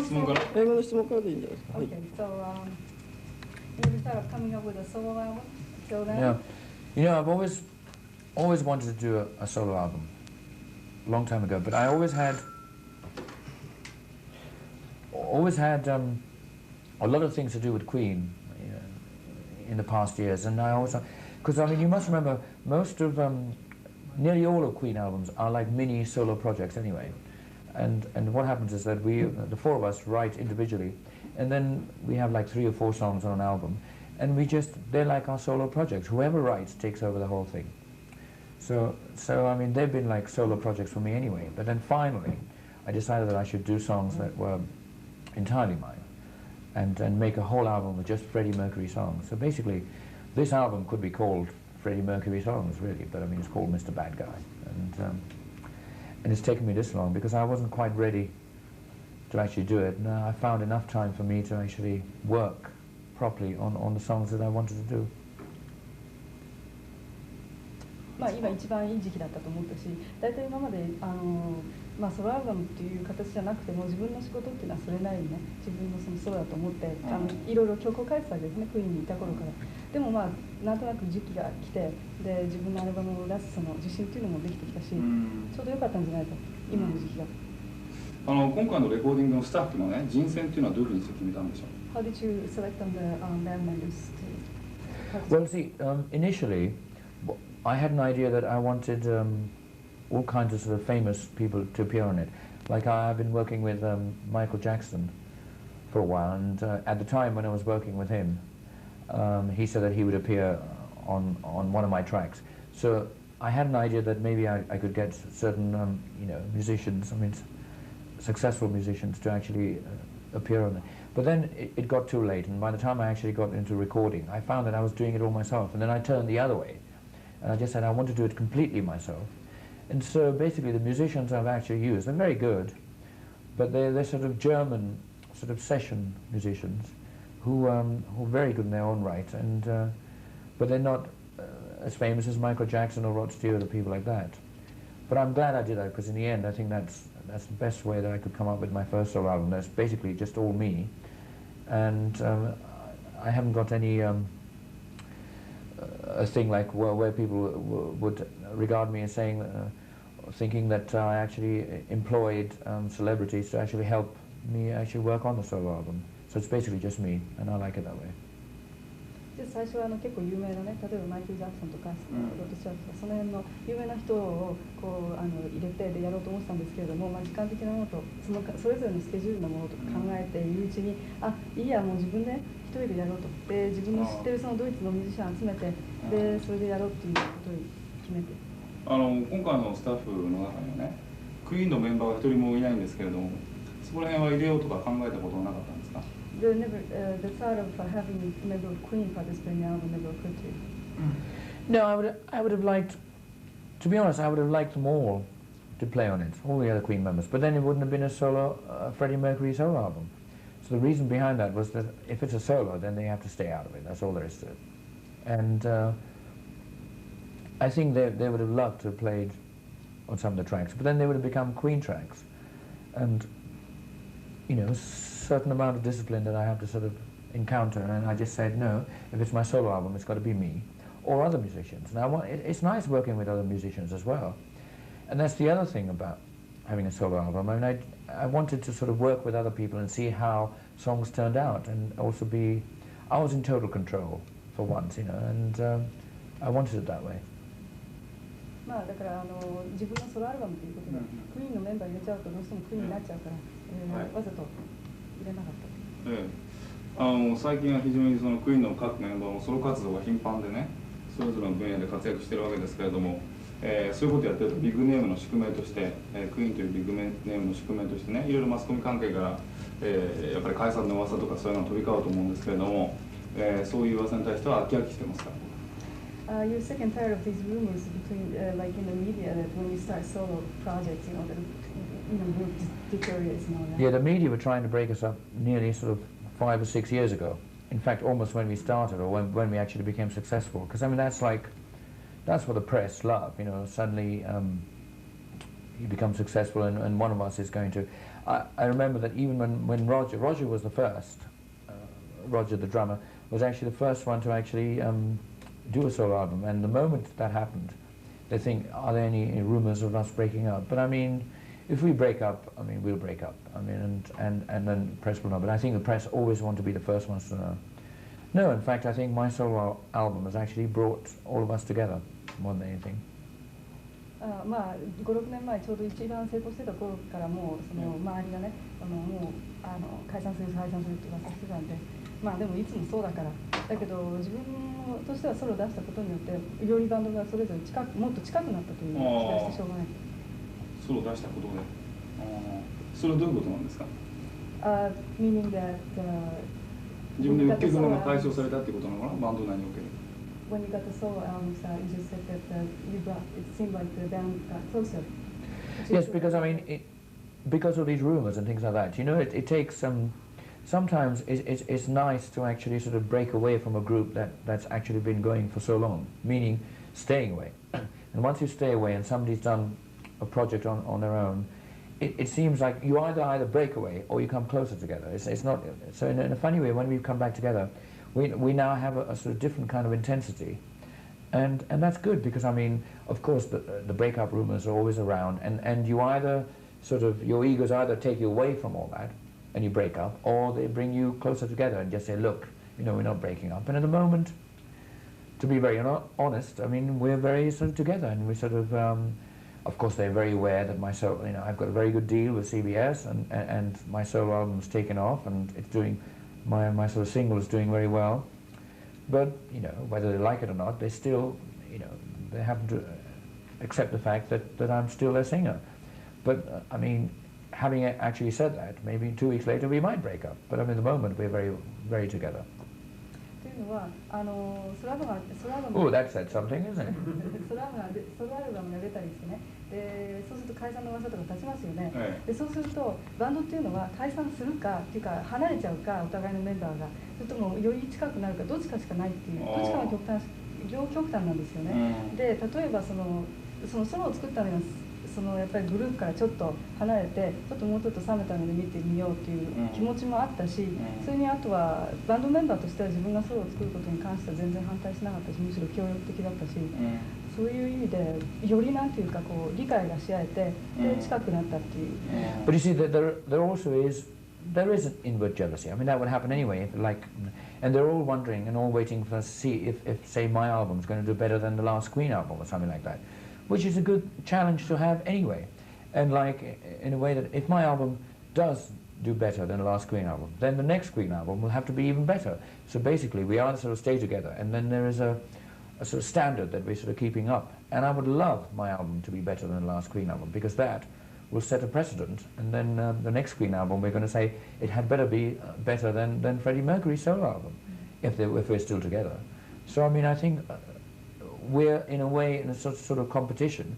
質問から。英語の質問からでいいんじゃないですか。 Okay, so you thought of coming up with a solo album? So then? Yeah, you know, I've always wanted to do a solo album, a long time ago. But I always had a lot of things to do with Queen, you know, in the past years, and I also, because I mean, you must remember most of nearly all of Queen albums are like mini solo projects anyway, and what happens is that we, the four of us, write individually, and then we have like 3 or 4 songs on an album, and they're like our solo projects. Whoever writes takes over the whole thing. So I mean, they've been like solo projects for me anyway. But then finally, I decided that I should do songs that were entirely mine, and make a whole album with just Freddie Mercury songs. So basically, this album could be called Freddie Mercury songs, really, but I mean, it's called Mr. Bad Guy. And it's taken me this long because I wasn't quite ready to actually do it. And I found enough time for me to actually work properly on the songs that I wanted to do. まあ今一番いい時期だったと思ったし、大体今までまあソロアルバムっていう形じゃなくても自分の仕事っていうのはそれなりにね、自分のそのソロだと思っていろいろ曲を書いてたわけですね、クイーンにいた頃から。でもまあなんとなく時期が来て、で自分のアルバムを出すその自信っていうのもできてきたし、ちょうど良かったんじゃないか、今の時期が。今回のレコーディングのスタッフのね、人選っていうのはどういうふうにして決めたんでしょう。 How did you select on the band members? Well, see, initially, I had an idea that I wanted all kinds of sort of famous people to appear on it. Like I've been working with Michael Jackson for a while, and at the time when I was working with him, he said that he would appear on one of my tracks. So I had an idea that maybe I could get certain you know, musicians, I mean successful musicians, to actually appear on it. But then it got too late, and by the time I actually got into recording, I found that I was doing it all myself, and then I turned the other way. And I just said I want to do it completely myself. And so basically the musicians I've actually used, they're very good, but they're sort of German, sort of session musicians who are very good in their own right, and but they're not as famous as Michael Jackson or Rod Stewart or people like that. But I'm glad I did that, because in the end I think that's the best way that I could come up with my first solo album. That's basically just all me, and I haven't got any a thing like where people would regard me as saying, thinking that I actually employed celebrities to actually help me actually work on the solo album. So it's basically just me, and I like it that way. で最初は結構有名なね、例えばマイケル・ジャクソンとか、ロッド・スチュワートとかその辺の有名な人をこう入れてでやろうと思ってたんですけれども、まあ、時間的なものとそれぞれのスケジュールのものとか考えているうちに、いいやもう自分で一人でやろうと、で自分の知ってるそのドイツのミュージシャン集めて、でそれでやろうっていうことを決めて。今回のスタッフの中にはね、クイーンのメンバーが一人もいないんですけれども、そこら辺は入れようとか考えたことはなかったんですか。The thought of having a member of Queen participate in the album never occurred to you? No, I would have liked, to be honest, I would have liked them all to play on it, all the other Queen members. But then it wouldn't have been a solo, Freddie Mercury solo album. So the reason behind that was that if it's a solo, then they have to stay out of it. That's all there is to it. And I think they would have loved to have played on some of the tracks, but then they would have become Queen tracks. And, you know, certain amount of discipline that I have to sort of encounter, and I just said no, if it's my solo album it's got to be me or other musicians. Now it's nice working with other musicians as well, and that's the other thing about having a solo album. I mean, I wanted to sort of work with other people and see how songs turned out, and also I was in total control for once, you know, and I wanted it that way. まあだから自分のソロアルバムということで、クイーンのメンバー入れちゃうとどうしてもクイーンになっちゃうから、わざと入れなかった。最近は非常にそのクイーンの各メンバーもソロ活動が頻繁でね、それぞれの分野で活躍しているわけですけれども、そういうことをやってるとビッグネームの宿命として、クイーンというビッグネームの宿命としてね、いろいろマスコミ関係から、やっぱり解散の噂とかそういうのが飛び交うと思うんですけれども、そういう噂に対しては飽き飽きしてますか。You're sick and tired of these rumors between, like in the media, that when you start solo projects, you know, the group deteriorates and all that. Yeah, the media were trying to break us up nearly sort of 5 or 6 years ago. In fact, almost when we started, or when we actually became successful. Because I mean, that's what the press love, you know. Suddenly, he becomes successful, and one of us is going to. I remember that even when Roger was the first, Roger the drummer was actually the first one to actually do a solo album, and the moment that happened, they think, are there any rumors of us breaking up? But I mean, if we break up, I mean, we'll break up. I mean, and then press will know. But I think the press always want to be the first ones to know. No, in fact, I think my solo album has actually brought all of us together more than anything. まあ5、6年前ちょうど一番成功してた頃からもうその周りがねもう解散するって噂してたんで、まあでもいつもそうだから。だけど自分としてはソロを出したことによってよりバンドがそれぞれもっと近くなったという気がしてしょうがない。ソロを出したことで。それはどういうことなんですか？Meaning that 自分で受け止めが解消されたってことなのかな、バンド内における。When you got the solo albums, you just said that it seemed like the band got closer. Yes, because I mean, because of these rumors and things like that, you know, it takes sometimes it's nice to actually sort of break away from a group that's actually been going for so long, meaning staying away. And once you stay away and somebody's done a project on their own, it seems like you either break away or you come closer together. It's not, so in a funny way, when we come back together, we now have a sort of different kind of intensity, and that's good, because I mean, of course the breakup rumors are always around, and you either sort of, your egos either take you away from all that and you break up, or they bring you closer together and just say, look, you know, we're not breaking up. And at the moment, to be very honest, I mean, we're very sort of together, and we sort of course they're very aware that my solo, you know, I've got a very good deal with CBS, and my solo album's taken off, and it's doing, my sort of single is doing very well. But, you know, whether they like it or not, they still, you know, they have to accept the fact that I'm still their singer. But, I mean, having actually said that, maybe 2 weeks later we might break up. But I mean, at the moment we're very, very together. Oh, that said something, isn't it? ソロアルバムが出たりしてね、でそうすると解散の噂とか立ちますよね、でそうするとバンドっていうのは解散するかっていうか離れちゃうか、お互いのメンバーがそれともより近くなるか、どっちかしかないっていう、どっちかが両極端なんですよね、で例えばそのソロを作ったのがやっぱりグループからちょっと離れてもうちょっと冷めた目で見てみようっていう気持ちもあったし、それにあとはバンドメンバーとしては自分がソロを作ることに関しては全然反対しなかったし、むしろ協力的だったし、そういう意味でよりなんていうかこう理解がし合えて、で近くなったっていう。But you see, there also is an inward jealousy. I mean, that would happen anyway. And they're all wondering and all waiting for us to see if say my album's going to do better than the last Queen album or something like that, which is a good challenge to have anyway. And like, in a way that if my album does do better than the last Queen album, then the next Queen album will have to be even better. So basically, we either sort of stay together, and then there is a sort of standard that we're sort of keeping up. And I would love my album to be better than the last Queen album, because that will set a precedent. And then the next Queen album, we're going to say it had better be better than Freddie Mercury's solo album, if we're still together. So I mean, I think we're in a way in a sort of competition,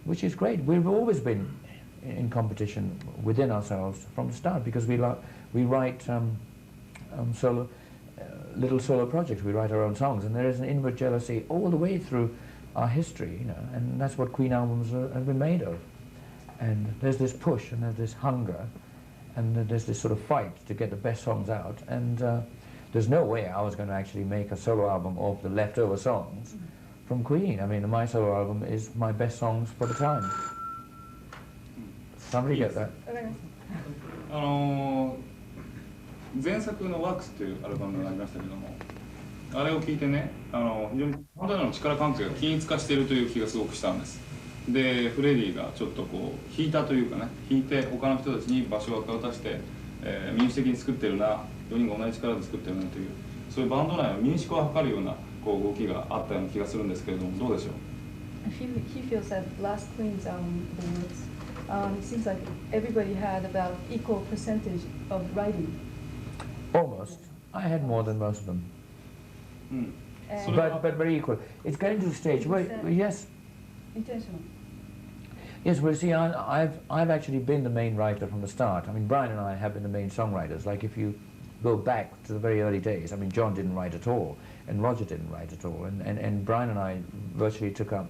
which is great. We've always been in competition within ourselves from the start, because we write little solo projects. We write our own songs, and there is an inward jealousy all the way through our history, you know, and that's what Queen albums have been made of. And there's this push, and there's this hunger, and there's this sort of fight to get the best songs out. And there's no way I was going to actually make a solo album of the leftover songs from Queen. I mean, my solo album is my best songs for the time. Somebody get that? 前作の「ワークス」というアルバムがありましたけども、あれを聴いてね、非常に本当の力関係が均一化しているという気がすごくしたんです。でフレディがちょっとこう弾いたというかね、弾いて他の人たちに場所を渡して、民主的に作ってるな、4人が同じ力で作ってるなという、そういうバンド内の民主化を図るようなこう動きがあったような気がするんですけれども、どうでしょう？ He feels that last Queen's album, it seems like everybody had about equal percentage of writing. Almost. I had more than most of them. But very equal. It's getting to the stage where, yes. Intentional. Yes, well, see, I've actually been the main writer from the start. I mean, Brian and I have been the main songwriters. Like, if you go back to the very early days, I mean, John didn't write at all, and Roger didn't write at all, and Brian and I virtually took up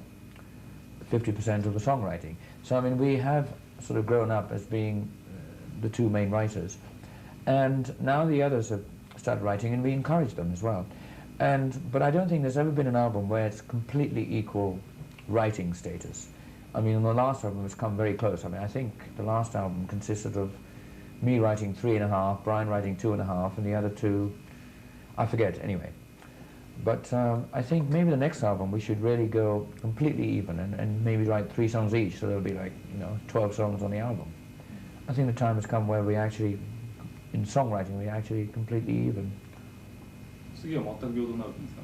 50% of the songwriting. So I mean, we have sort of grown up as being the two main writers, and now the others have started writing, and we encourage them as well. But I don't think there's ever been an album where it's completely equal writing status. I mean, on the last album it's come very close. I mean, I think the last album consisted of me writing 3.5, Brian writing 2.5, and the other two, I forget, anyway. But I think maybe the next album we should really go completely even and maybe write 3 songs each, so there'll be like, 12 songs on the album. I think the time has come where we actually, in songwriting, we actually completely even. 次は全く平等になるんですか？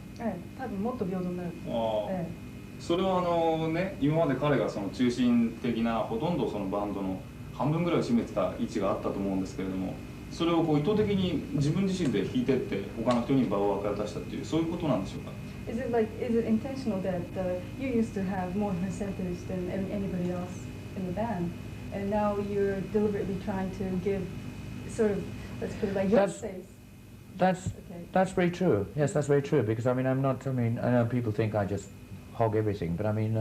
多分もっと平等になる。それはね、今まで彼がその中心的なほとんどそのバンドの半分ぐらいを占めてた位置があったと思うんですけれども、それをこう意図的に自分自身で弾いてって他の人に場を与えしたっていうそういうことなんでしょうか？ Is it intentional that you used to have more percentage than anybody else in the band, and now you're deliberately trying to give sort of, let's put it like, your space? That's very true. Yes, that's very true. Because I mean, I know people think I just hog everything, but I mean,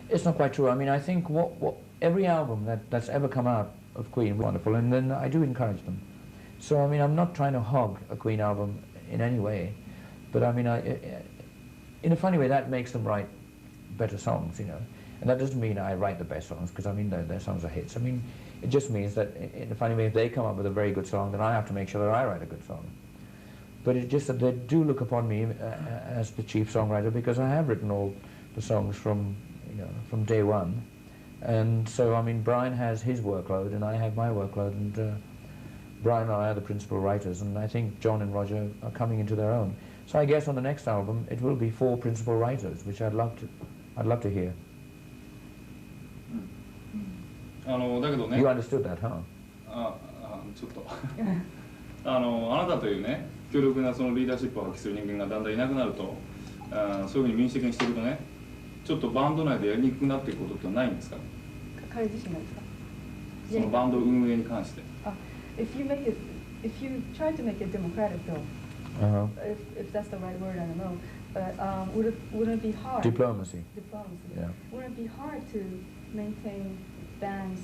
it's not quite true. I mean, I think what every album that's ever come out of Queen was wonderful, and then I do encourage them. So I mean, I'm not trying to hog a Queen album in any way, but I mean, in a funny way, that makes them write better songs, And that doesn't mean I write the best songs, because I mean, their songs are hits. I mean, it just means that in a funny way, if they come up with a very good song, then I have to make sure that I write a good song. But it's just that they do look upon me as the chief songwriter, because I have written all the songs from day one. And so, I mean, Brian has his workload and I have my workload, and Brian and I are the principal writers, and I think John and Roger are coming into their own. So I guess on the next album it will be 4 principal writers, which I'd love to hear. だけどね。You understood that, huh? ちょっとあなたというね、強力なそのリーダーシップを発揮する人間がだんだんいなくなると、そういうふうに民主的にしていくとね、ちょっとバンド内でやりにくくなっていくことってないんですか？彼自身がですか？そのバンド運営に関して。If you try to make it democratic though, if that's the right word, I don't know, but wouldn't it be hard? Diplomacy. Yeah. Wouldn't it be hard to maintain band's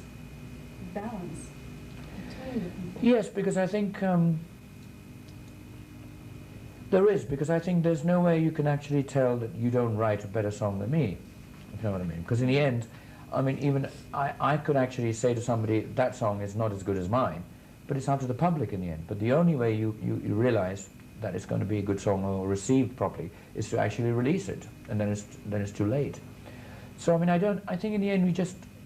balance between the people? Yes, because I think there is, because I think there's no way you can actually tell that you don't write a better song than me, if you know what I mean. Because in the end, I mean, even I could actually say to somebody, that song is not as good as mine, but it's up to the public in the end. But the only way you realize that it's going to be a good song or received properly is to actually release it, and then it's too late. So I mean, I think in the end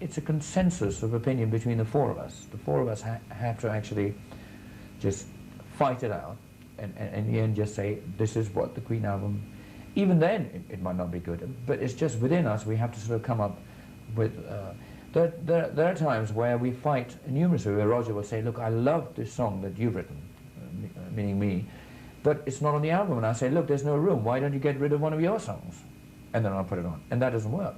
it's a consensus of opinion between the 4 of us. The 4 of us have to actually just fight it out, and in the end just say, this is what the Queen album, even then it might not be good, but it's just within us we have to sort of come up with, there are times where we fight numerously, where Roger will say, look, I love this song that you've written, meaning me, but it's not on the album, and I say, look, there's no room, why don't you get rid of one of your songs? And then I'll put it on, and that doesn't work,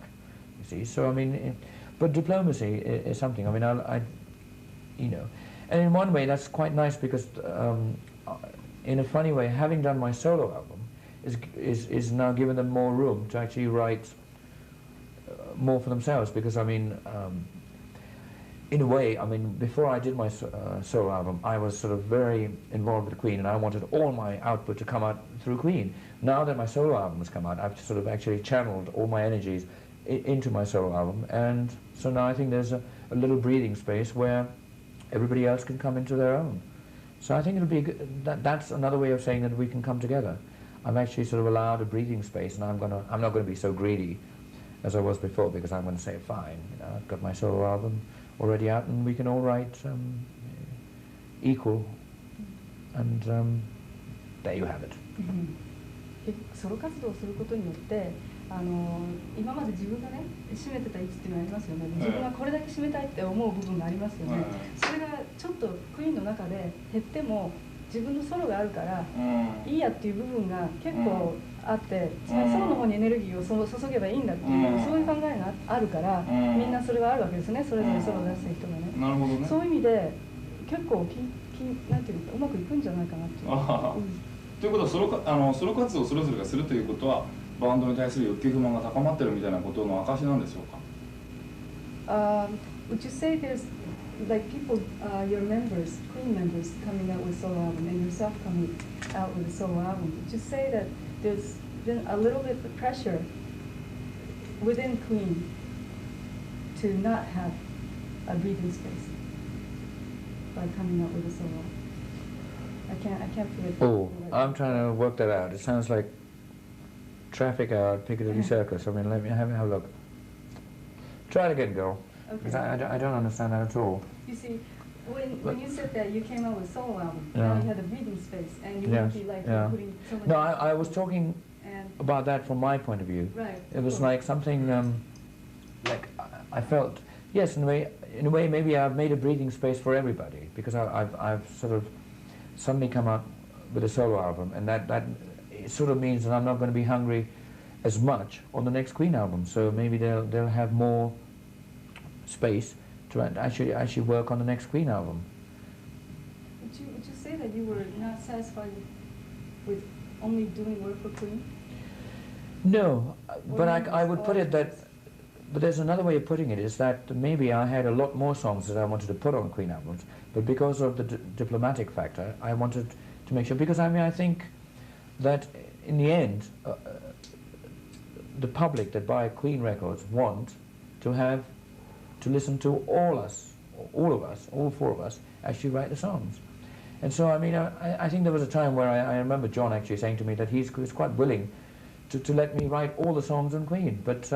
you see. So I mean, but diplomacy is something, I mean, and in one way that's quite nice, because in a funny way, having done my solo album is now giving them more room to actually write more for themselves, because I mean, in a way, I mean, before I did my solo album, I was sort of very involved with Queen, and I wanted all my output to come out through Queen. Now that my solo album has come out, I've sort of actually channeled all my energies into my solo album, and so now I think there's a little breathing space where everybody else can come into their own. So I think it'll be that's another way of saying that we can come together. I'm actually sort of allowed a breathing space, and I'm not going to be so greedy as I was before, because I'm going to say, fine, I've got my solo album already out, and we can all write equal, and there you have it. ソロ活動をすることによって今まで自分がね占めてた位置っていうのはありますよね。自分がこれだけ占めたいって思う部分がありますよね。それがちょっとクイーンの中で減っても自分のソロがあるからいいやっていう部分が結構あって、ソロの方にエネルギーを注げばいいんだっていうそういう考えがあるからみんなそれがあるわけですね。それぞれソロを出す人がね。なるほどね。そういう意味で結構なんていうかうまくいくんじゃないかなっていう。ということはソロ活動をそれぞれがするということはバンドに対する欲求不満が高まってるみたいなことの証なんでしょうか？ would you say there's like people, your members, Queen members, coming out with solo album, and yourself coming out with a solo album? Would you say that there's been a little bit of pressure within Queen to not have a breathing space by coming out with a solo album? I can't feel it. Oh, I'm trying to work that out. It sounds like traffic out Piccadilly Circus. I mean, let me have a look. Try it again, girl. Because Okay. I don't understand that at all. You see, when you said that you came out with solo album, Yeah. now you had a breathing space, and you Yes, wouldn't be like yeah. putting so much. No, I was talking And about that from my point of view. right. It was cool. like something, like I felt, yes, in a way, maybe I've made a breathing space for everybody, because I've sort of suddenly come out with a solo album, and that it sort of means that I'm not going to be hungry as much on the next Queen album. So maybe they'll have more space to actually work on the next Queen album. Would you say that you were not satisfied with only doing work for Queen? No, but maybe I it's would put it that. But there's another way of putting it, is that maybe I had a lot more songs that I wanted to put on Queen albums, but because of the diplomatic factor, I wanted to make sure, because I mean, I think that in the end, the public that buy Queen records want to listen to all of us, all four of us, actually write the songs. And so, I mean, I think there was a time where I remember John actually saying to me that he was quite willing to let me write all the songs on Queen, but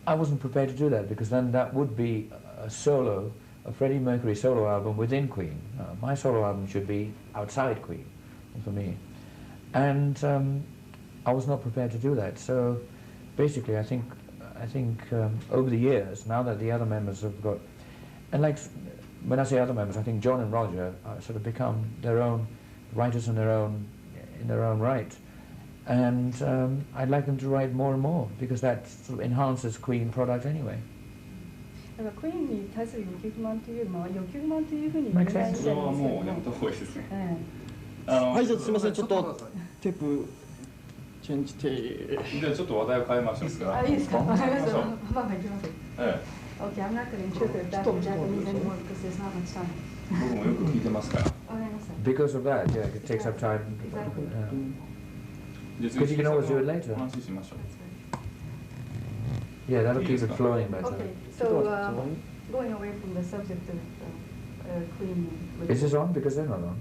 I wasn't prepared to do that, because then that would be a Freddie Mercury solo album within Queen. My solo album should be outside Queen, for me. And I was not prepared to do that. So basically, I think over the years, now that the other members have got, and like when I say other members, I think John and Roger sort of become their own writers in their own right. And I'd like them to write more and more, because that sort of enhances Queen product anyway. だからクイーンに対する欲求不満というのは欲求不満というふうに言えないみたいなんですそれけどはもうやめた方がいいですね。はいじゃあすみませんちょっとテープチェンジテーじゃあちょっと話題を変えましょうか。あ、いいですか。わかりました。行きまあ行きます。え Okay, I'm not going to interpret that in Japanese anymore because there's not much time. 僕もよく聞いてますから。わかりました。 Because of that, yeah, it takes up time. Exactly. Because you can always do it later. お話ししましょう。 Yeah, that'll keep it flowing better. Okay, so going away from the subject of Queen. Is this on? Because they're not on.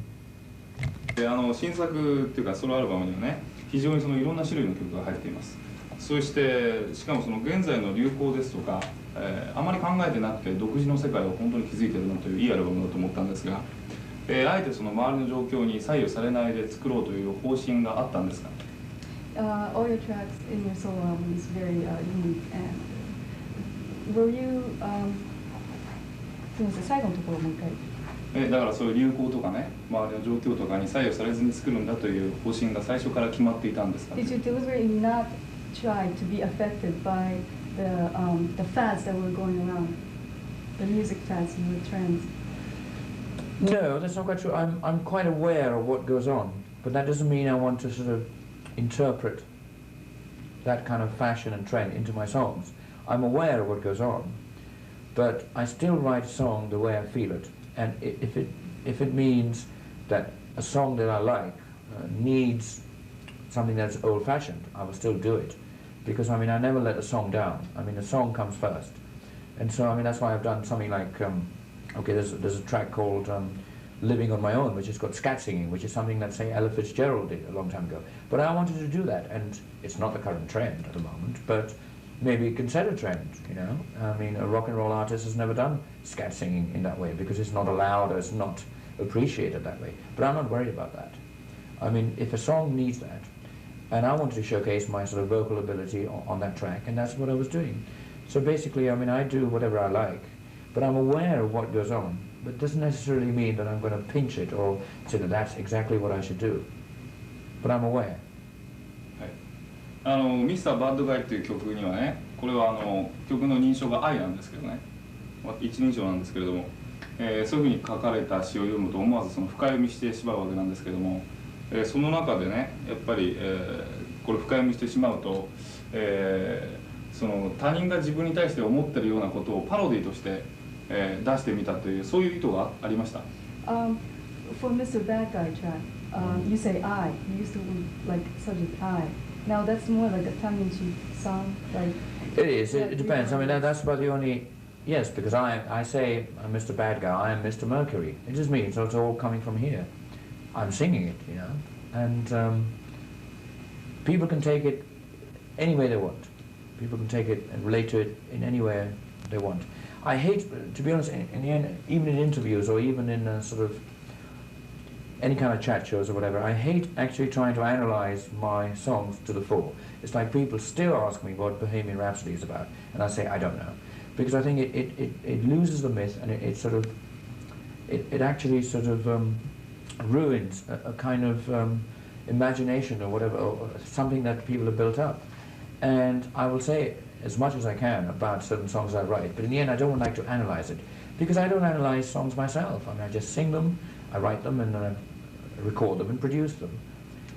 で新作っていうかソロアルバムにはね、非常にそのいろんな種類の曲が入っています。そしてしかもその現在の流行ですとか、あまり考えてなくて独自の世界を本当に築いているなといういいアルバムだと思ったんですが、あえてその周りの状況に左右されないで作ろうという方針があったんですか。All your tracks in your solo album is very unique, and were you すみません、最後のところをもう一回。だからそういう流行とかね、周りの状況とかに左右されずに作るんだという方針が最初から決まっていたんですか。 Did you deliberately not try to be affected by the fads that were going around, the music fads and the trends? No, that's not quite true. I'm quite aware of what goes on, but that doesn't mean I want to sort of interpret that kind of fashion and trend into my songs. I'm aware of what goes on, but I still write a song the way I feel it. And if it means that a song that I like needs something that's old-fashioned, I will still do it. Because, I mean, I never let a song down. I mean, the song comes first. And so, I mean, that's why I've done something like, okay, there's a track called Living on My Own, which has got scat singing, which is something that, say, Ella Fitzgerald did a long time ago. But I wanted to do that, and it's not the current trend at the moment, but maybe it can set a trend, you know? I mean, a rock and roll artist has never done scat singing in that way, because it's not allowed or it's not appreciated that way. But I'm not worried about that. I mean, if a song needs that, and I wanted to showcase my sort of vocal ability on that track, and that's what I was doing. So basically, I mean, I do whatever I like, but I'm aware of what goes on, but it doesn't necessarily mean that I'm going to pinch it or say that that's exactly what I should do. But I'm aware. ミスターバッドガイっていう曲にはね、これは曲の認証が愛なんですけどね、一人称なんですけれども、そういうふうに書かれた詩を読むと思わずその深読みしてしまうわけなんですけども、その中でね、やっぱり、これ深読みしてしまうと、その他人が自分に対して思ってるようなことをパロディとして、出してみたというそういう意図がありました。For Mr. Bad Guy track, you say I. You used to like subject I. Now that's more like a tongue-in-cheek song. Like it is. It depends. I mean, that's about the only. Yes, because I say I'm Mr. Bad Guy. I am Mr. Mercury. It just means so it's all coming from here. I'm singing it, you know, and people can take it any way they want. People can take it and relate to it in any way they want. I hate, to be honest, in the end, even in interviews or even in sort of any kind of chat shows or whatever, I hate actually trying to analyze my songs to the full. It's like people still ask me what Bohemian Rhapsody is about, and I say I don't know, because I think it loses the myth, and it sort of it actually sort of ruins a kind of imagination or whatever, or something that people have built up. And I will say as much as I can about certain songs I write, but in the end I don't like to analyze it, because I don't analyze songs myself. I mean, I just sing them, I write them, and then I record them and produce them.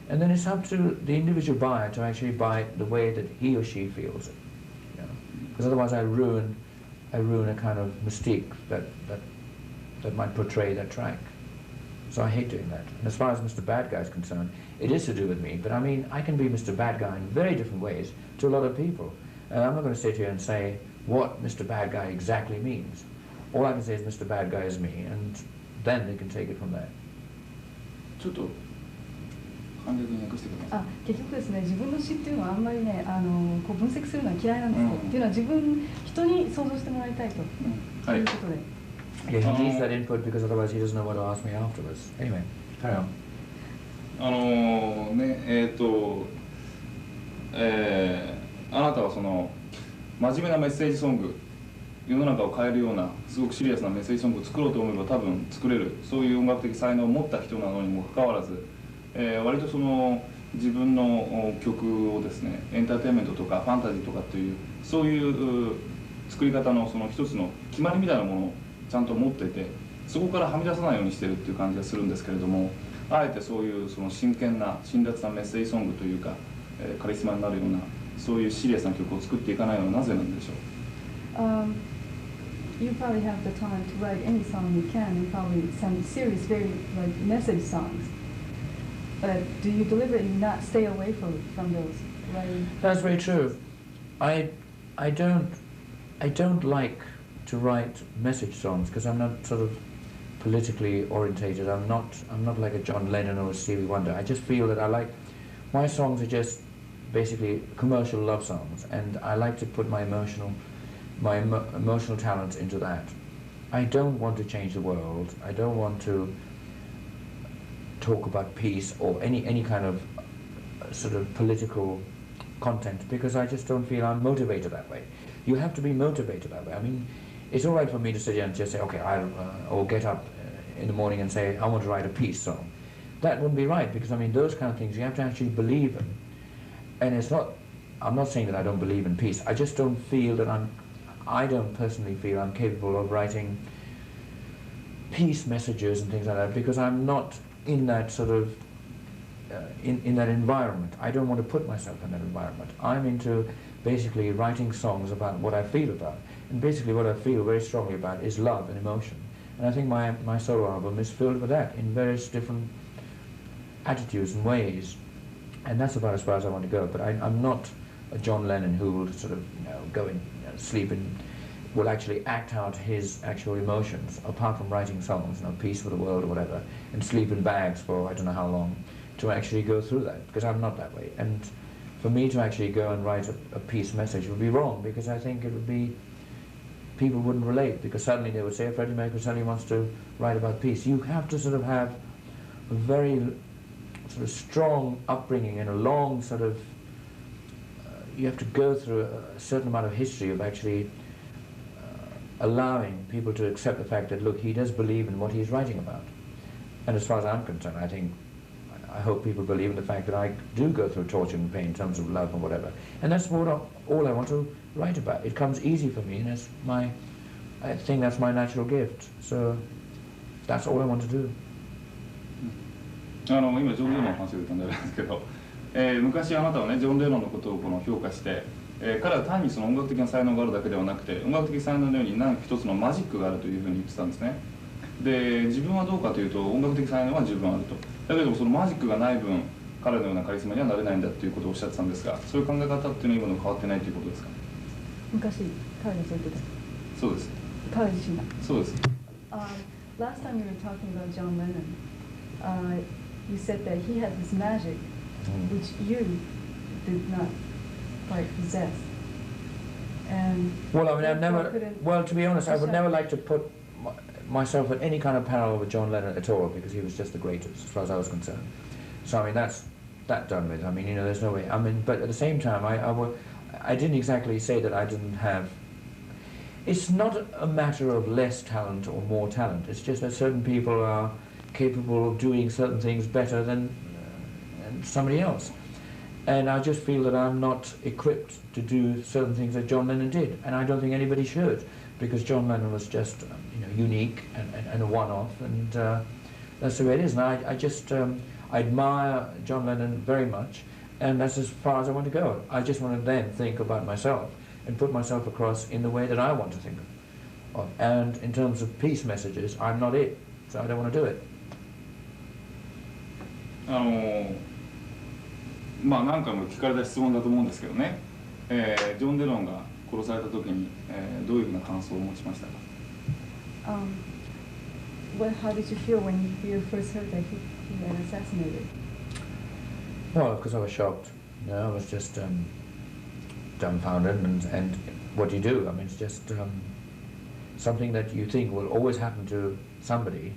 And then it's up to the individual buyer to actually buy it the way that he or she feels it. You know? Because otherwise I ruin a kind of mystique that might portray that track. So I hate doing that. And as far as Mr. Bad Guy is concerned, it is to do with me, but I mean, I can be Mr. Bad Guy in very different ways to a lot of people. And I'm not going to sit here and say what Mr. Bad Guy exactly means. All I can say is Mr. Bad Guy is me, and then they can take it from there. ちょっと簡略に訳してください。結局ですね、自分の詩っていうのはあんまりね、こう分析するのは嫌いなんですよ。っていうのは人に想像してもらいたいということで。Yeah, he needs that input because otherwise he doesn't know what to ask me afterwards. Anyway, carry on. あなたはその真面目なメッセージソング、世の中を変えるようなすごくシリアスなメッセージソングを作ろうと思えば多分作れる、そういう音楽的才能を持った人なのにもかかわらず、割とその自分の曲をですね、エンターテインメントとかファンタジーとかっていうそういう作り方のその一つの決まりみたいなものをちゃんと持っていて、そこからはみ出さないようにしてるっていう感じがするんですけれども、あえてそういうその真剣な辛辣なメッセージソングというか、カリスマになるようなそういうシリアスな曲を作っていかないのはなぜなんでしょう。You probably have the time to write any song you can, and probably some serious, very like message songs. But do you deliberately not stay away from those writing? That's very true. I don't like to write message songs because I'm not sort of politically orientated. I'm not like a John Lennon or a Stevie Wonder. I just feel that my songs are just basically commercial love songs, and I like to put my emotional talents into that. I don't want to change the world. I don't want to talk about peace or any kind of sort of political content, because I just don't feel I'm motivated that way. You have to be motivated that way. I mean, it's all right for me to sit here and just say, okay, I'll get up in the morning and say, I want to write a peace song. That wouldn't be right, because I mean, those kind of things you have to actually believe in. And I'm not saying that I don't believe in peace. I just don't feel that I don't personally feel I'm capable of writing peace messages and things like that, because I'm not in that sort of, in that environment. I don't want to put myself in that environment. I'm into basically writing songs about what I feel about. And basically what I feel very strongly about is love and emotion. And I think my solo album is filled with that in various different attitudes and ways. And that's about as far as I want to go. But I'm not a John Lennon who will sort of go and sleep and will actually act out his actual emotions, apart from writing songs, Peace for the World or whatever, and sleep in bags for I don't know how long, to actually go through that, because I'm not that way. And for me to actually go and write a peace message would be wrong, because I think it would be, people wouldn't relate, because suddenly they would say, Freddie Mercury suddenly wants to write about peace. You have to sort of have a very sort of strong upbringing and a long sort of, you have to go through a certain amount of history of actually allowing people to accept the fact that, look, he does believe in what he's writing about. And as far as I'm concerned, I hope people believe in the fact that I do go through torture and pain in terms of love and whatever. And that's all I want to write about. It comes easy for me, and I think that's my natural gift. So that's all I want to do. 今ジョン・レノンの話を言ったんであれですけど、昔あなたはねジョン・レノンのことを評価して、彼は単にその音楽的な才能があるだけではなくて、音楽的才能のように何か一つのマジックがあるというふうに言ってたんですね。で、自分はどうかというと音楽的才能は十分あると。だけどもそのマジックがない分、彼のようなカリスマにはなれないんだということをおっしゃってたんですが、そういう考え方っていうのは今の変わってないということですか？昔彼がそう言ってた。そうです。彼自身が。そうです。Last time you were talking about John Lennon, you said that he had this magic, which you did not quite possess. And well, I mean, I've never. Well, to be honest, I would never like to put myself at any kind of parallel with John Lennon at all, because he was just the greatest, as far as I was concerned. So I mean, that's that done with. I mean, you know, there's no way. I mean, but at the same time, I didn't exactly say that I didn't have. It's not a matter of less talent or more talent. It's just that certain people are capable of doing certain things better than somebody else. And I just feel that I'm not equipped to do certain things that John Lennon did. And I don't think anybody should, because John Lennon was just you know, unique and a one-off, and that's the way it is. And I just I admire John Lennon very much, and that's as far as I want to go. I just want to then think about myself and put myself across in the way that I want to think of. And in terms of peace messages, I'm not it, so I don't want to do it. まあ何回も聞かれた質問だと思うんですけどね、ジョン・レノンが殺された時に、どういうふうな感想を持ちましたか？ How did you feel when you first heard that he had assassinated? Well, because I was shocked. You know, I was just dumbfounded, and what do you do? I mean, it's just something that you think will always happen to somebody,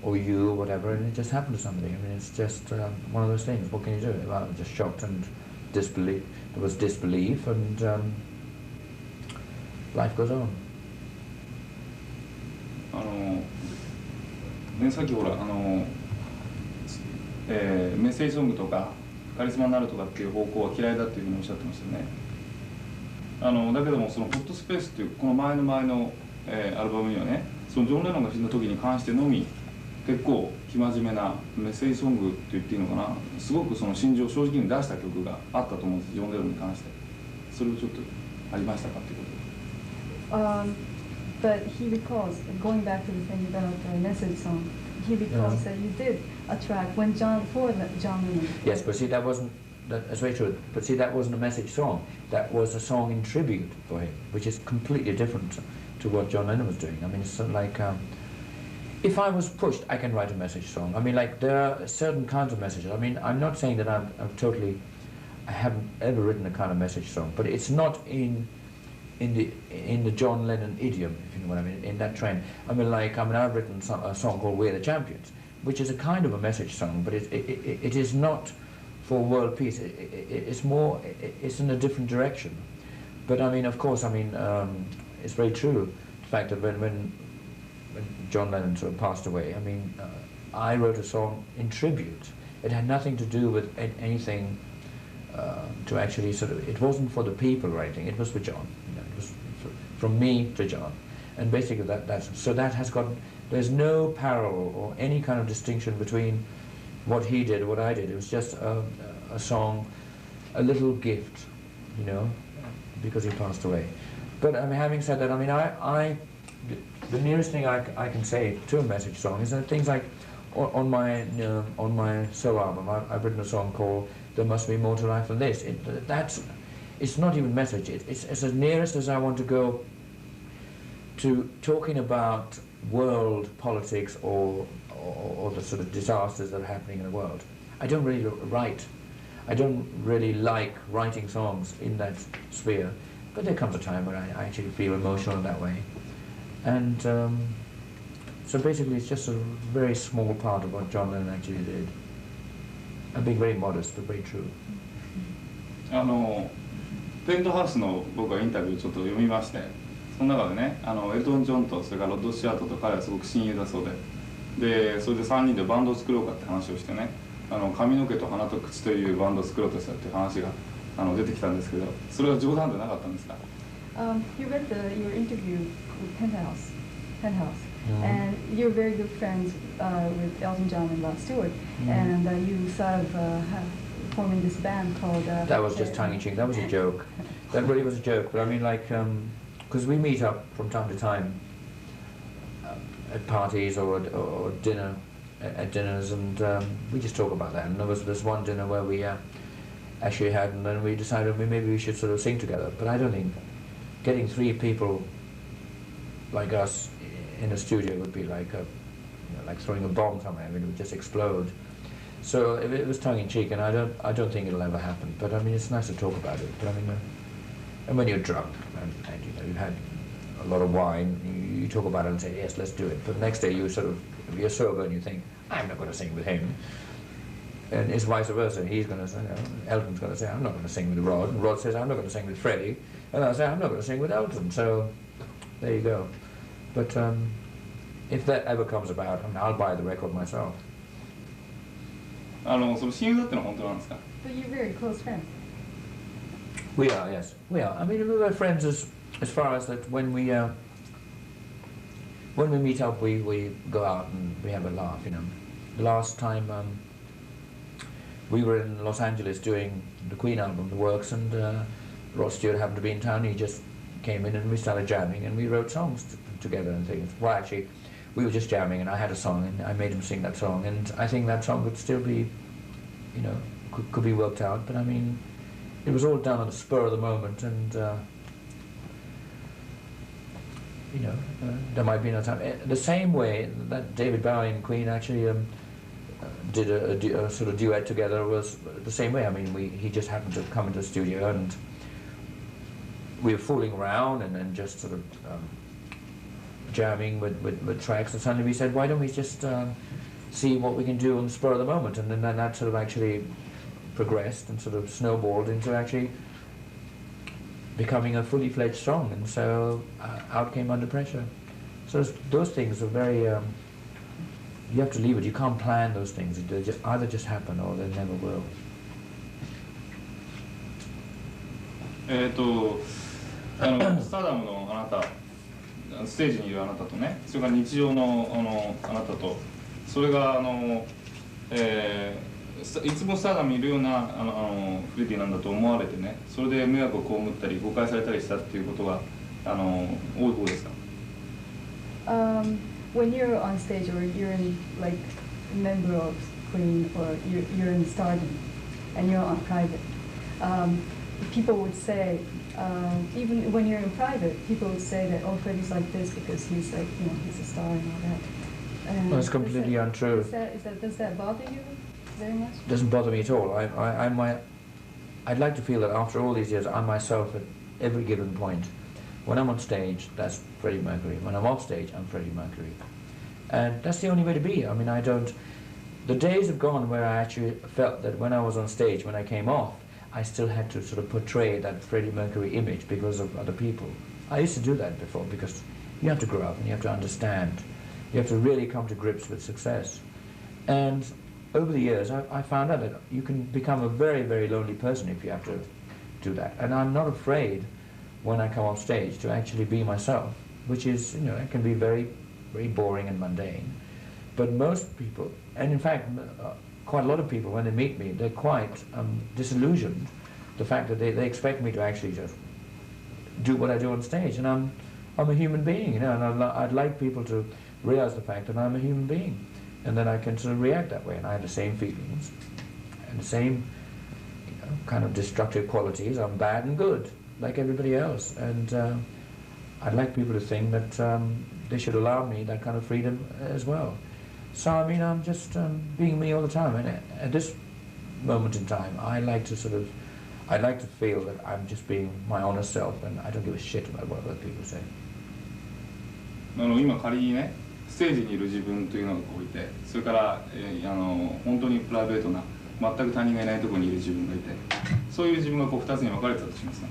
or you, or whatever, and it just happened to somebody. I mean, it's just one of those things. What can you do? Well, I was just shocked and disbelief. There was disbelief, and life goes on. ね、さっきほらメッセージソングとかカリスマになるとかっていう方向は嫌いだっていうふうにおっしゃってましたよね。だけどもそのホットスペースっていうこの前の、アルバムにはね、そのジョン・レノンが死んだ時に関してのみ結構生真面目なメッセージソングって言っていいのかな、すごくその心情を正直に出した曲があったと思うんです、ジョン・レノンに関して。それをちょっとありましたかっていうことで。But he recalls, going back to the thing about the message song, he recalls that you did a track when John Lennon. Yes, but see, that's very true. But see, that wasn't a message song. That was a song in tribute for him, which is completely different to what John Lennon was doing. I mean, it's sort of like, if I was pushed, I can write a message song. I mean, like, there are certain kinds of messages. I mean, I'm not saying that I haven't ever written a kind of message song, but it's not in the John Lennon idiom, if you know what I mean, in that trend. I mean, I've written a song called "We're the Champions," which is a kind of a message song, but it is not for world peace. It's more, it's in a different direction. But I mean, of course, I mean, it's very true the fact that when John Lennon sort of passed away, I mean, I wrote a song in tribute. It had nothing to do with anything to actually sort of, it wasn't for the people or anything, it was for John. You know, it was from me to John. And basically that has got, there's no parallel or any kind of distinction between what he did and what I did. It was just a song, a little gift, you know, because he passed away. But I mean, having said that, I mean, the nearest thing I can say to a message song is that things like on my solo album, I've written a song called "There Must Be More to Life Than This." It's not even message. It's as nearest as I want to go to talking about world politics or the sort of disasters that are happening in the world. I don't really write. I don't really like writing songs in that sphere, but there comes a time when I actually feel emotional in that way. And so basically it's just a very small part of what John Lennon actually did. I'm being very modest, but very true. ペントハウスの僕はインタビューをちょっと読みまして、その中でね、エルトン・ジョンとそれからロッド・シュワートと彼はすごく親友だそうで、それで3人でバンドを作ろうかって話をしてね、髪の毛と鼻と口というバンドを作ろうとしたっていう話が出てきたんですけど、それは冗談でなかったんですか？ You read your interview with Penthouse, and you're very good friends with Elton John and Rod Stewart, and you sort of perform in this band called... that was just tongue-in-cheek, that was a joke. That really was a joke, but I mean like, because we meet up from time to time at parties or dinner, at dinners, and we just talk about that. And there was this one dinner where we actually had, and then we decided maybe we should sort of sing together. But I don't think getting 3 people like us in a studio would be like like throwing a bomb somewhere. I mean, it would just explode. So it was tongue-in-cheek, and I don't think it'll ever happen. But I mean, it's nice to talk about it. But I mean, and when you're drunk and you know you've had a lot of wine, you talk about it and say yes, let's do it. But the next day you're sober and you think I'm not going to sing with him. And it's vice versa. He's going to say, Elton's going to say, I'm not going to sing with Rod. And Rod says, I'm not going to sing with Freddie. And I say, I'm not going to sing with Elton. So there you go. But if that ever comes about, I mean, I'll buy the record myself. その親友だってのは本当なんですか？ But you're very close friends. We are, yes. We are. I mean, we were friends as far as that when we meet up, we go out and we have a laugh, you know. The last time we were in Los Angeles doing the Queen album, The Works, and Rod Stewart happened to be in town. He just came in and we started jamming and we wrote songs together and things. Well, actually, we were just jamming and I had a song and I made him sing that song, and I think that song would still be, you know, could be worked out. But I mean, it was all done on the spur of the moment, and you know, there might be no time. The same way that David Bowie and Queen actually did a sort of duet together was the same way. I mean, he just happened to come into the studio and we were fooling around and just sort of jamming with tracks, and suddenly we said, why don't we just see what we can do on the spur of the moment, and then that sort of actually progressed and sort of snowballed into actually becoming a fully fledged song, and so out came Under Pressure. So those things are very, you have to leave it, you can't plan those things, they just either just happen or they never will. スターダムのあなた、ステージにいるあなたとね、それから日常のあなたと、それがいつもスターダムにいるようなフレディなんだと思われてね、それで迷惑を被ったり誤解されたりしたっていうことが多い方ですか？ When you're on stage or you're in like a member of Queen or you're in Stardom and you're on private, people would say, even when you're in private, people would say that, oh, Freddie's like this because he's like, you know, he's a star and all that. And that's completely untrue. Does that bother you very much? It doesn't bother me at all. I'd like to feel that after all these years, I'm myself at every given point. When I'm on stage, that's Freddie Mercury. When I'm off stage, I'm Freddie Mercury. And that's the only way to be. I mean, the days have gone where I actually felt that when I was on stage, when I came off, I still had to sort of portray that Freddie Mercury image because of other people. I used to do that before because you have to grow up and you have to understand. You have to really come to grips with success. And over the years, I found out that you can become a very, very lonely person if you have to do that. And I'm not afraid when I come off stage to actually be myself, which is, you know, it can be very, very boring and mundane. But most people, and in fact, quite a lot of people, when they meet me, they're quite disillusioned. The fact that they expect me to actually just do what I do on stage, and I'm a human being, you know, and I'd like people to realize the fact that I'm a human being, and that I can sort of react that way, and I have the same feelings, and the same, you know, kind of destructive qualities. I'm bad and good, like everybody else, and I'd like people to think that they should allow me that kind of freedom as well. So I mean, I'm just being me all the time, and at this moment in time, I'd like to feel that I'm just being my honest self, and I don't give a shit about what other people say. 今仮にね、ステージにいる自分というのがこういて、それから本当にプライベートな全く他人がいないところにいる自分がいて、そういう自分がこう2つに分かれてたとしますね。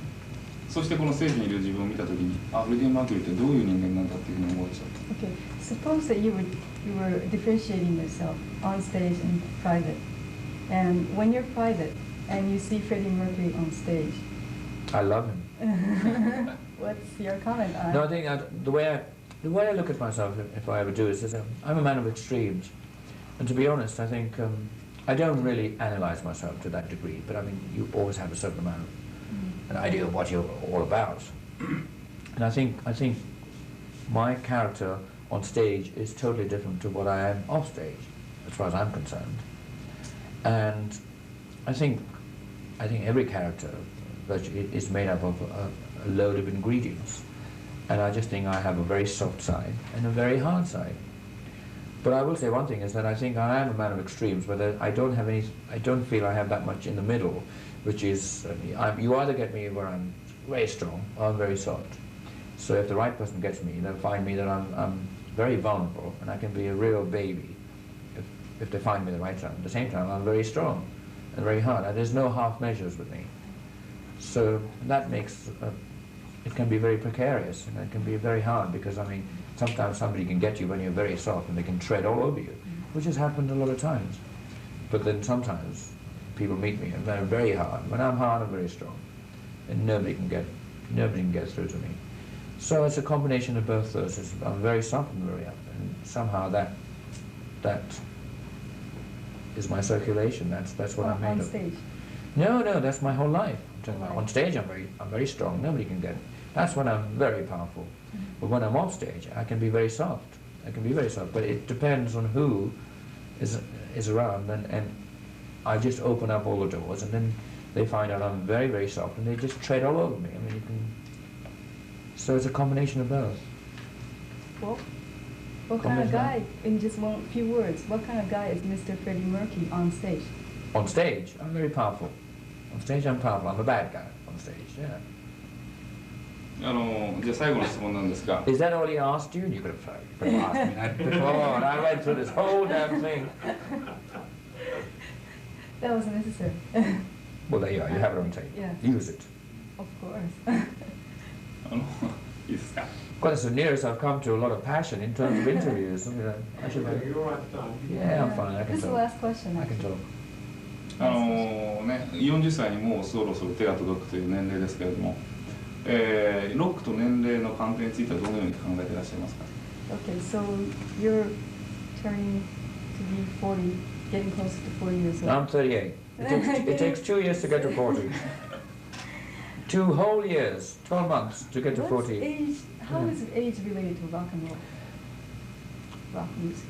そしてこのステージにいる自分を見たときに、あ、フレディ・マーキュリーってどういう人間なんだっていうふうに思うでしょう。Okay, suppose that you were differentiating yourself on stage and private, and when you're private and you see Freddie Mercury on stage, I love him. What's your comment on? No, I think the way I look at myself, if I ever do, is I'm a man of extremes, and to be honest, I think I don't really analyze myself to that degree, but I mean, you always have a certain amount of an idea of what you're all about. And I think my character on stage is totally different to what I am off stage, as far as I'm concerned. And I think every character is made up of a load of ingredients. And I just think I have a very soft side and a very hard side. But I will say one thing is that I think I am a man of extremes, where I don't feel I have that much in the middle, which is, you either get me where I'm very strong or I'm very soft. So if the right person gets me, they'll find me that I'm very vulnerable and I can be a real baby if they find me the right time. At the same time, I'm very strong and very hard. And there's no half measures with me. So that makes it can be very precarious, and it can be very hard, because I mean, sometimes somebody can get you when you're very soft and they can tread all over you, which has happened a lot of times. But then sometimes people meet me and they're very hard. When I'm hard, I'm very strong, and nobody can get through to me. So it's a combination of both those. I'm very soft and very up, and somehow that is my circulation. That's what I'm made on of. stage? No, that's my whole life. I'm talking about on stage, I'm very strong. Nobody can get it. That's when I'm very powerful. But when I'm off stage, I can be very soft. I can be very soft. But it depends on who is around, and I just open up all the doors, and then they find out I'm very, very soft, and they just tread all over me. I mean, you can. So it's a combination of both. Well, what kind of guy, in just few words, what kind of guy is Mr. Freddie Mercury on stage? On stage, I'm very powerful. On stage, I'm powerful. I'm a bad guy on stage, yeah. じゃあ最後の質問なんですが。 Is that all he asked you? You could have asked me that before, and I went through this whole damn thing. That was necessary. Well, there you are. You have it on tape. Yeah. Use it. Of course. いいですか。 Well, that's the nearest I've come to a lot of passion in terms of interviews. I should have. You're at time. Yeah, I'm fine. I can This is the talk. last question. I can actually. talk. ね、40歳にもうそろそろ手が届くという年齢ですけれども、ロックと年齢の関係についてはどのように考えていらっしゃいますか。 Okay, so you're turning to be 40, getting close to 40 years old. I'm 38. It takes 2 years to get to 40. 2 whole years, 12 months to get to What's 40. age? How is age related to rock and roll? Rock music.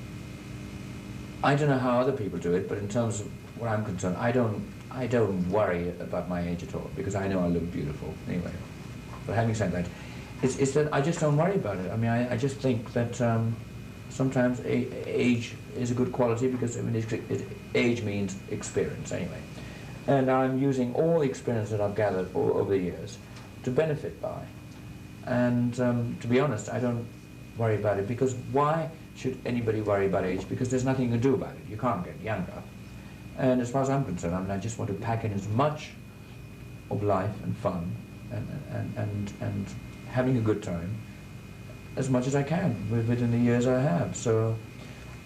I don't know how other people do it, but in terms of where I'm concerned, I don't worry about my age at all, because I know I look beautiful anyway. But having said that, it's that I just don't worry about it. I mean, I just think that sometimes age is a good quality, because I mean, age means experience anyway. And I'm using all the experience that I've gathered over the years to benefit by. And to be honest, I don't worry about it, because why should anybody worry about age? Because there's nothing to do about it. You can't get younger. And as far as I'm concerned, I mean, I just want to pack in as much of life and fun and having a good time as much as I can within the years I have. So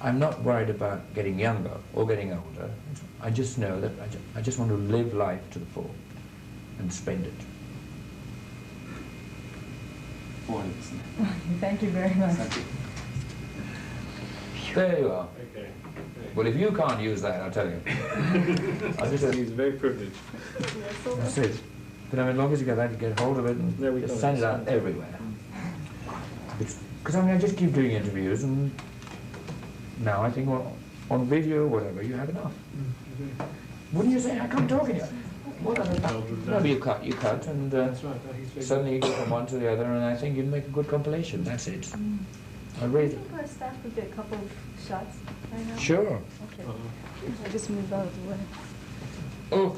I'm not worried about getting younger or getting older. I just know that I just want to live life to the full and spend it. 終わりですね。 Thank you very much. There you are. Okay. Well, if you can't use that, I'll tell you. I just He's very privileged. That's it. But I mean, as long as you get that, you get hold of it and There we just go. send it out everywhere. Because I mean, I just keep doing interviews, and now I think on video or whatever, you have enough. Wouldn't you say? I can't talk anymore. What other No, but you cut, and That's right. He's very suddenly you go from one to the other, and I think you make a good compilation. That's it. I really. I think our staff could get a couple of shots right now. Sure. Okay. I just moved out of the way. Oh.